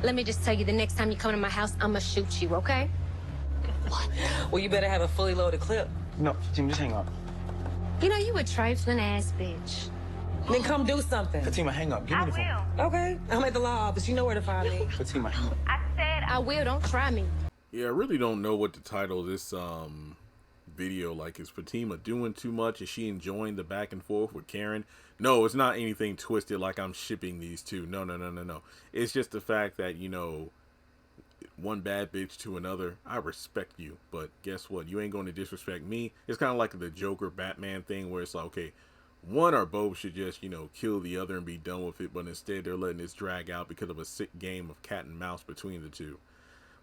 Let me just tell you, the next time you come to my house, I'ma shoot you, okay? What? Well, you better have a fully loaded clip. No, Fatima, just hang up. You know, you a trifling ass bitch. Then come do something. Fatima, hang up. Give me the phone. Okay, I'm at the law office. You know where to find me. Fatima, hang up. I said I will, don't try me. Yeah, I really don't know what to title this video. Like, is Fatima doing too much? Is she enjoying the back and forth with Karen? No, it's not anything twisted like I'm shipping these two. No. It's just the fact that, you know, one bad bitch to another. I respect you, but guess what? You ain't going to disrespect me. It's kind of like the Joker Batman thing where it's like, okay, one or both should just, you know, kill the other and be done with it, but instead they're letting this drag out because of a sick game of cat and mouse between the two.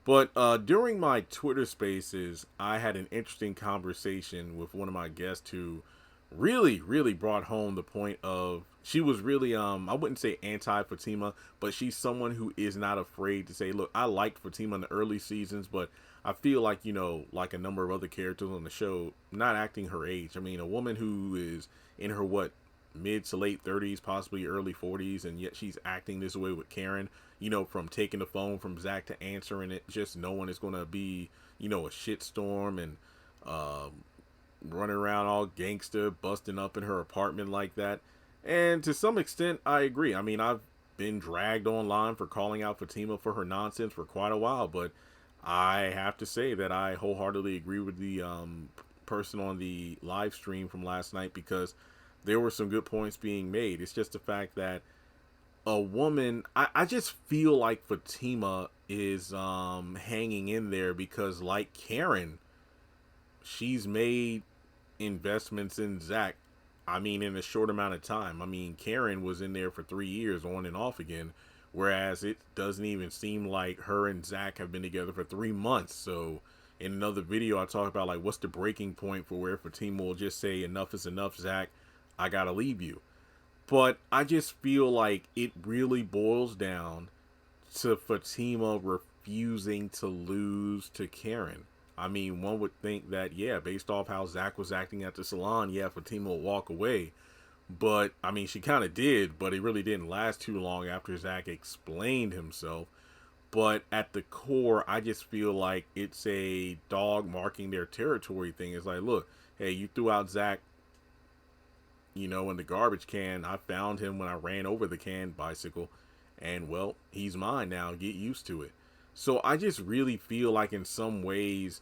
But during my Twitter spaces, I had an interesting conversation with one of my guests who really brought home the point of, she was really, I wouldn't say anti-Fatima, but she's someone who is not afraid to say, look, I liked Fatima in the early seasons, but I feel like, you know, like a number of other characters on the show, not acting her age. I mean, a woman who is in her, mid to late 30s, possibly early 40s, and yet she's acting this way with Karen, you know, from taking the phone from Zach to answering it, just knowing it's going to be, you know, a shitstorm, and running around all gangster, busting up in her apartment like that. And to some extent, I agree. I mean, I've been dragged online for calling out Fatima for her nonsense for quite a while, but I have to say that I wholeheartedly agree with the person on the live stream from last night, because there were some good points being made. It's just the fact that a woman, I just feel like Fatima is hanging in there because, like Karen, she's made investments in Zach. I mean, in a short amount of time. I mean, Karen was in there for 3 years on and off again, whereas it doesn't even seem like her and Zach have been together for 3 months. So in another video, I talk about, like, what's the breaking point for where Fatima will just say, enough is enough, Zach, I gotta leave you. But I just feel like it really boils down to Fatima refusing to lose to Karen. I mean, one would think that, yeah, based off how Zach was acting at the salon, yeah, Fatima will walk away. But, I mean, she kind of did, but it really didn't last too long after Zach explained himself. But at the core, I just feel like it's a dog marking their territory thing. It's like, look, hey, you threw out Zach, you know, in the garbage can. I found him when I ran over the canned bicycle, and well, he's mine now. Get used to it. So I just really feel like in some ways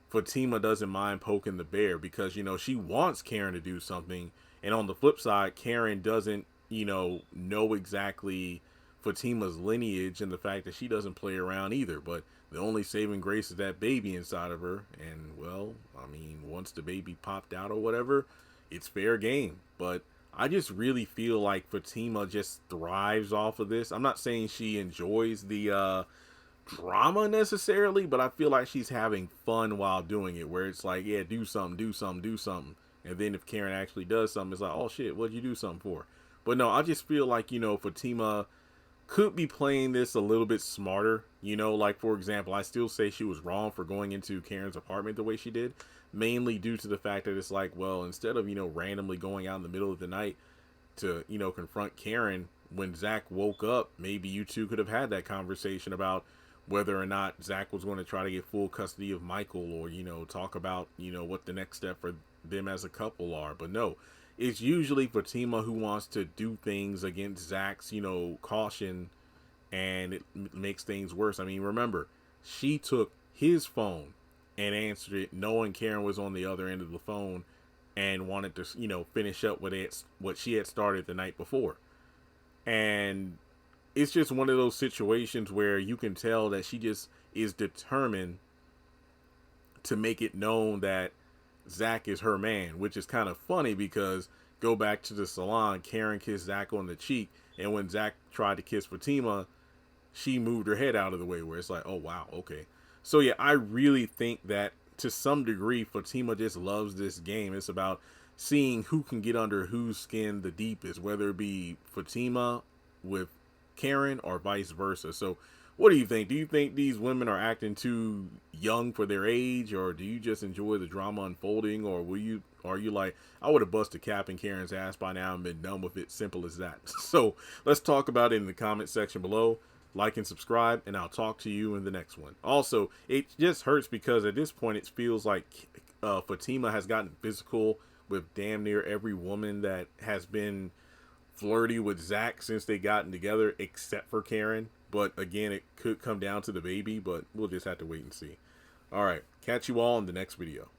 Fatima doesn't mind poking the bear, because, you know, she wants Karen to do something, and on the flip side, Karen doesn't, you know exactly Fatima's lineage and the fact that she doesn't play around either. But the only saving grace is that baby inside of her, and well, I mean, once the baby popped out or whatever, it's fair game. But I just really feel like Fatima just thrives off of this. I'm not saying she enjoys the drama necessarily, but I feel like she's having fun while doing it, where it's like, yeah, do something. And then if Karen actually does something, it's like, oh shit, what'd you do something for? But no, I just feel like, you know, Fatima could be playing this a little bit smarter. You know, like, for example, I still say she was wrong for going into Karen's apartment the way she did, mainly due to the fact that it's like, well, instead of, you know, randomly going out in the middle of the night to, you know, confront Karen, when Zach woke up, maybe you two could have had that conversation about whether or not Zach was going to try to get full custody of Michael, or, you know, talk about, you know, what the next step for them as a couple are. But no, it's usually Fatima who wants to do things against Zach's, you know, caution, and it makes things worse. I mean, remember, she took his phone and answered it knowing Karen was on the other end of the phone and wanted to, you know, finish up what she had started the night before. And it's just one of those situations where you can tell that she just is determined to make it known that Zach is her man, which is kind of funny because go back to the salon, Karen kissed Zach on the cheek, and when Zach tried to kiss Fatima, she moved her head out of the way, where it's like, oh wow, okay. So yeah, I really think that to some degree Fatima just loves this game. It's about seeing who can get under whose skin the deepest, whether it be Fatima with Karen or vice versa. So what do you think? Do you think these women are acting too young for their age, or do you just enjoy the drama unfolding, or are you like, I would have busted Cap and Karen's ass by now and been done with it, simple as that? So let's talk about it in the comment section below. like and subscribe, and I'll talk to you in the next one. Also, it just hurts because at this point it feels like Fatima has gotten physical with damn near every woman that has been flirty with Zach since they gotten together, except for Karen. But again, it could come down to the baby, but we'll just have to wait and see. All right, catch you all in the next video.